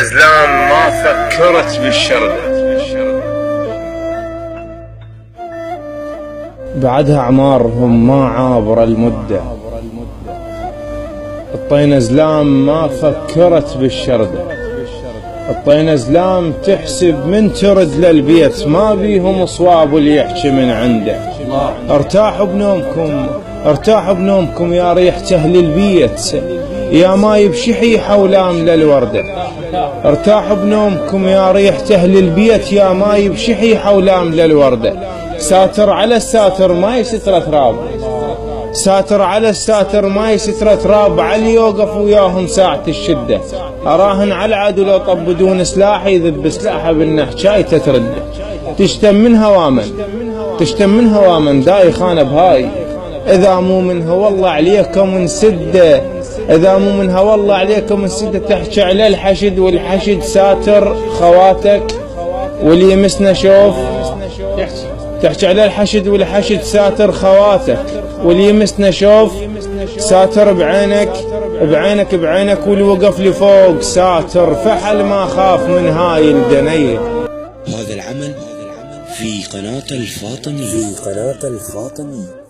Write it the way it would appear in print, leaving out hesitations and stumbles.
نزلان ما فكرت بالشردة. بعدها أعمارهم ما عابر المدة، الطينة زلام ما فكرت بالشردة. الطينة زلام تحسب من ترد للبيت ما بيهم صواب اللي يحكي من عنده. ارتاحوا بنومكم، ارتاحوا بنومكم يا ريحة أهل البيت، يا ما يبشحي حولام للوردة. ارتاحوا بنومكم يا ريحة أهل البيت، يا ما يبشحي حولام للوردة. ساتر على الساتر ما يستر تراب، ساتر على الساتر ما يستر تراب. علي يوقف وياهم ساعة الشدة، أراهن على العدو لو طبدون سلاح يذب سلاحه بالنحشاي تترد. تشتم من هوامن، تشتم من هوامن داي خانة بهاي. إذا مو منها والله عليكم نسده، إذا مو منها والله عليكم نسده. تحكي على الحشد والحشد ساتر خواتك، واللي يمسنا شوف. تحكي على الحشد والحشد ساتر خواتك، واللي يمسنا شوف. ساتر بعينك بعينك بعينك، واللي وقف لي فوق ساتر. فحل ما خاف من هاي الدنيا. هذا العمل في قناة الفاطمي.